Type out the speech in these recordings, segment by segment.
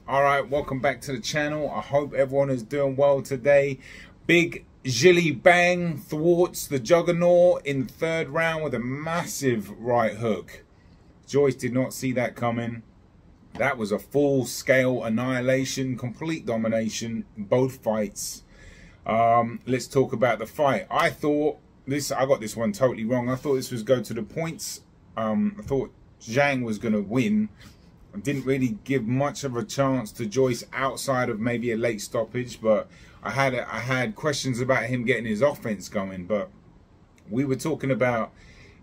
All right, welcome back to the channel. I hope everyone is doing well today. Big Zhieli bang thwarts the Juggernaut in the third round with a massive right hook. Joyce did not see that coming. That was a full-scale annihilation, complete domination, both fights. Let's talk about the fight. I got this one totally wrong. I thought this was go to the points. I thought Zhang was going to win. I didn't really give much of a chance to Joyce outside of maybe a late stoppage, but I had questions about him getting his offense going. But we were talking about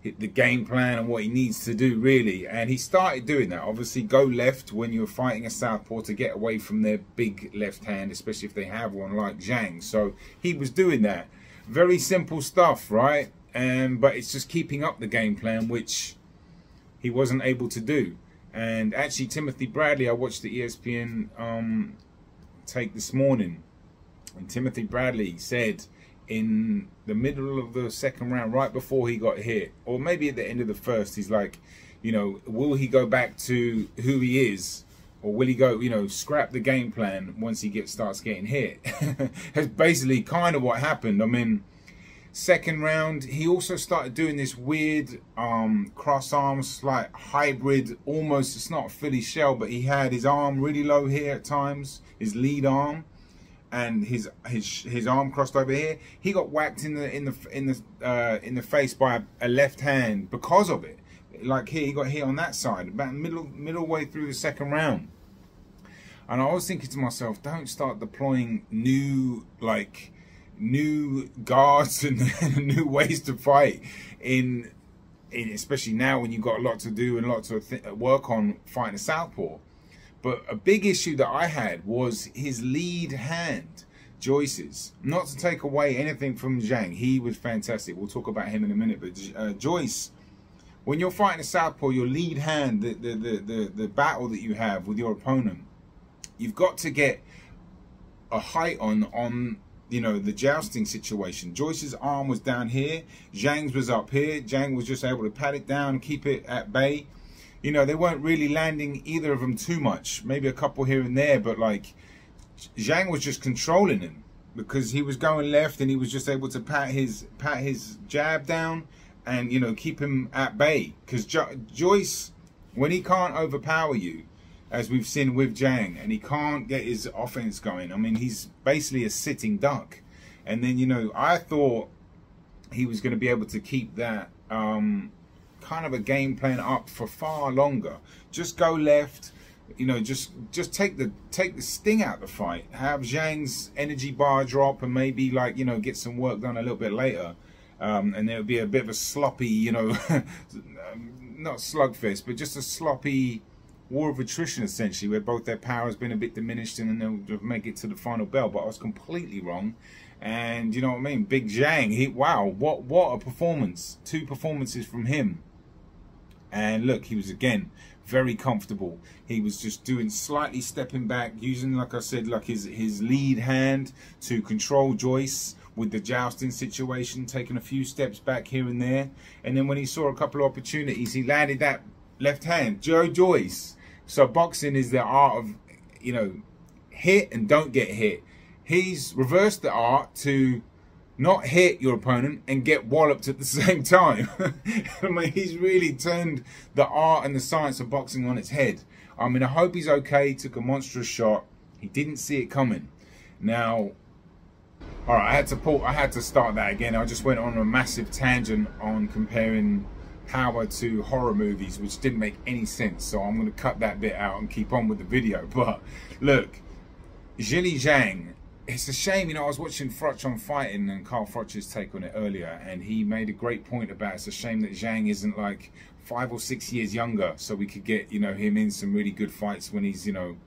the game plan and what he needs to do really, and he started doing that. Obviously, go left when you're fighting a southpaw to get away from their big left hand, especially if they have one like Zhang. So he was doing that. Very simple stuff, right? But it's just keeping up the game plan, which he wasn't able to do. And actually, Timothy Bradley, I watched the ESPN take this morning, and Timothy Bradley said in the middle of the second round, right before he got hit, or maybe at the end of the first, he's like, you know, will he go back to who he is, or will he go, you know, scrap the game plan once he starts getting hit? That's basically kind of what happened. I mean, second round, he also started doing this weird cross arms, like hybrid, almost, it's not a Philly shell, but he had his arm really low here at times, his lead arm, and his arm crossed over here. He got whacked in the face by a left hand because of it. Like here, he got hit on that side about middle way through the second round. And I was thinking to myself, don't start deploying new guards and new ways to fight in especially now when you've got a lot to do and lots of work on fighting a southpaw. But a big issue that I had was his lead hand, Joyce's. Not to take away anything from Zhang, he was fantastic. We'll talk about him in a minute. But Joyce, when you're fighting a southpaw, your lead hand, the battle that you have with your opponent, you've got to get a height on you know, the jousting situation. Joyce's arm was down here, Zhang's was up here. Zhang was just able to pat it down, keep it at bay. You know, they weren't really landing either of them too much. Maybe a couple here and there, but like Zhang was just controlling him because he was going left and he was just able to pat his jab down and, you know, keep him at bay. Because Joyce, when he can't overpower you, as we've seen with Zhang, and he can't get his offense going, I mean, he's basically a sitting duck. And then, you know, I thought he was going to be able to keep that kind of a game plan up for far longer. Just go left, you know, just take the sting out of the fight. Have Zhang's energy bar drop and maybe, like, you know, get some work done a little bit later. And there would be a bit of a sloppy, you know, not slugfest, but just a sloppy war of attrition, essentially, where both their power has been a bit diminished and then they'll make it to the final bell. But I was completely wrong. And you know what I mean? Big Zhang, wow, what a performance. 2 performances from him. And look, he was again very comfortable. He was just doing slightly stepping back, using, like I said, like his lead hand to control Joyce with the jousting situation, taking a few steps back here and there. And then when he saw a couple of opportunities, he landed that left hand. Joyce. So boxing is the art of, you know, hit and don't get hit. He's reversed the art to not hit your opponent and get walloped at the same time. I mean, he's really turned the art and the science of boxing on its head. I mean, I hope he's okay. He took a monstrous shot. He didn't see it coming. Now, all right, I had to start that again. I just went on a massive tangent on comparing power to horror movies, which didn't make any sense. So I'm going to cut that bit out and keep on with the video. But look, Zhieli Zhang, it's a shame, you know, I was watching Froch on Fighting and Carl Froch's take on it earlier, and he made a great point about it's a shame that Zhang isn't like 5 or 6 years younger, so we could get, you know, him in some really good fights when he's, you know,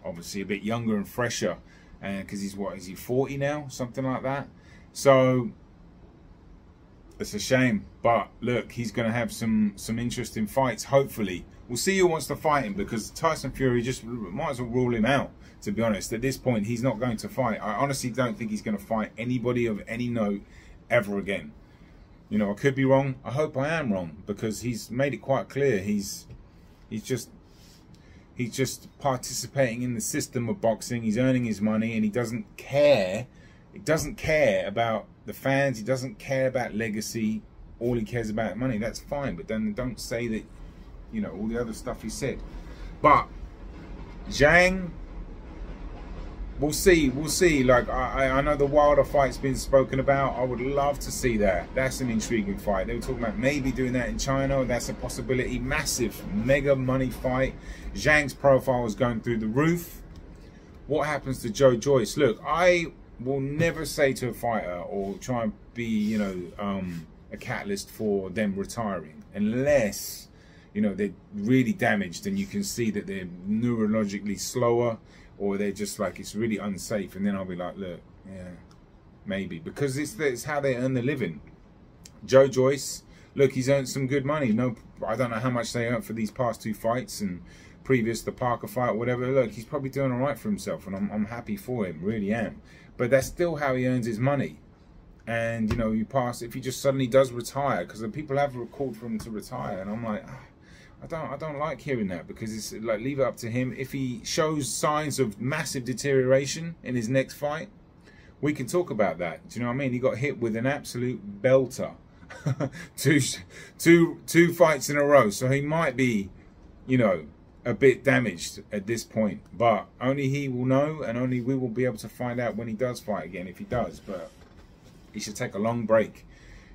obviously a bit younger and fresher, and because he's, what, is he 40 now, something like that? So it's a shame, but look, he's going to have some interesting fights, hopefully. We'll see who wants to fight him, because Tyson Fury just might as well rule him out, to be honest. At this point, he's not going to fight. I honestly don't think he's going to fight anybody of any note ever again. You know, I could be wrong. I hope I am wrong, because he's made it quite clear. He's He's just participating in the system of boxing. He's earning his money, and he doesn't care. He doesn't care about the fans. He doesn't care about legacy. All he cares about money. That's fine, but then don't say that, you know, all the other stuff he said. But Zhang, we'll see. We'll see. Like, I know the Wilder fight's been spoken about. I would love to see that. That's an intriguing fight. They were talking about maybe doing that in China. That's a possibility. Massive, mega money fight. Zhang's profile is going through the roof. What happens to Joe Joyce? Look, I will never say to a fighter or try and be, you know, a catalyst for them retiring, unless, you know, they're really damaged and you can see that they're neurologically slower, or they're just like, it's really unsafe. And then I'll be like, look, yeah, maybe, because it's how they earn the living. Joe Joyce, look, he's earned some good money. No, I don't know how much they earned for these past 2 fights and previous the Parker fight, whatever. Look, he's probably doing all right for himself, and I'm happy for him, really am. But that's still how he earns his money. And, you know, you pass, if he just suddenly does retire, because the people have called for him to retire, and I'm like, I don't like hearing that, because it's like, leave it up to him. If he shows signs of massive deterioration in his next fight, we can talk about that. Do you know what I mean? He got hit with an absolute belter, two fights in a row, so he might be, you know, a bit damaged at this point. But only he will know, and only we will be able to find out when he does fight again, if he does. But he should take a long break,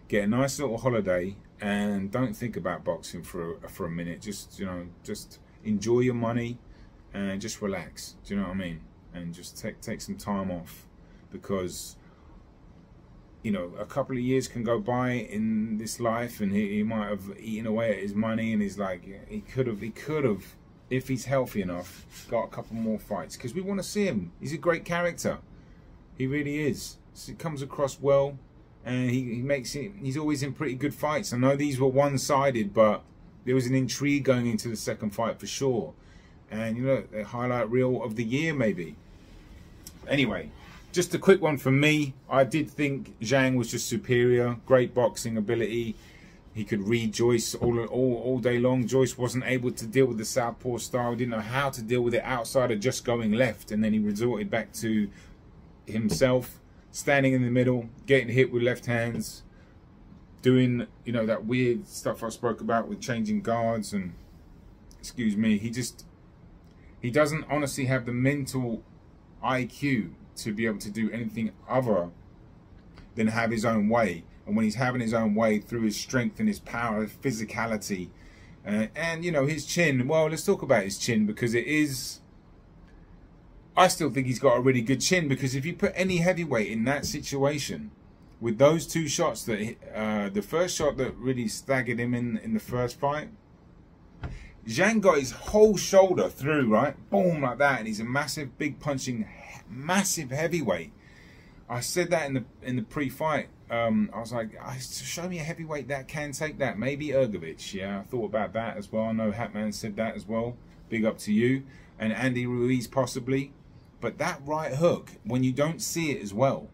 get a nice little holiday, and don't think about boxing for a minute. Just, you know, just enjoy your money and just relax. Do you know what I mean? And just take some time off, because, you know, a couple of years can go by in this life, and he might have eaten away at his money, and he's like, he could have, if he's healthy enough, got a couple more fights, because we want to see him. He's a great character. He really is. It comes across well, and he makes it. He's always in pretty good fights. I know these were one-sided, but there was an intrigue going into the second fight for sure. And, you know, the highlight reel of the year maybe. Anyway, just a quick one from me. I did think Zhang was just superior. Great boxing ability. He could read Joyce all day long. Joyce wasn't able to deal with the southpaw style. Didn't know how to deal with it outside of just going left, and then he resorted back to himself, standing in the middle, getting hit with left hands, doing, you know, that weird stuff I spoke about with changing guards, and, excuse me, he doesn't honestly have the mental IQ to be able to do anything other than have his own way. And when he's having his own way through his strength and his power, his physicality, and, you know, his chin. Well, let's talk about his chin, because it is, I still think he's got a really good chin, because if you put any heavyweight in that situation, with those 2 shots, that the first shot that really staggered him in the first fight, Zhang got his whole shoulder through, right? Boom, like that, and he's a massive, big punching, massive heavyweight. I said that in the pre-fight. I was like, show me a heavyweight that can take that. Maybe Ergovich. Yeah, I thought about that as well. I know Hatman said that as well. Big up to you. And Andy Ruiz possibly. But that right hook, when you don't see it as well,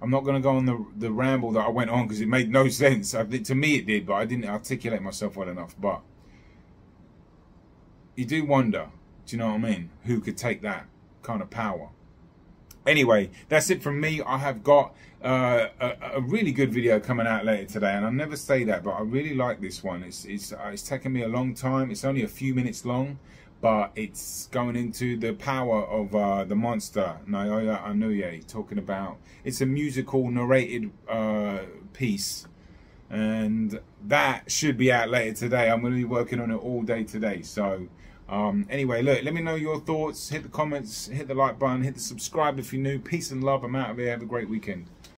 I'm not going to go on the ramble that I went on, because it made no sense. To me it did, but I didn't articulate myself well enough. But you do wonder, do you know what I mean, who could take that kind of power. Anyway, that's it from me. I have got a really good video coming out later today, and I never say that, but I really like this one. It's taken me a long time. It's only a few minutes long, but it's going into the power of the monster Naoya Inoue, talking about, it's a musical narrated piece, and that should be out later today. I'm going to be working on it all day today. So anyway, look, let me know your thoughts. Hit the comments, hit the like button, hit the subscribe if you're new. Peace and love. I'm out of here. Have a great weekend.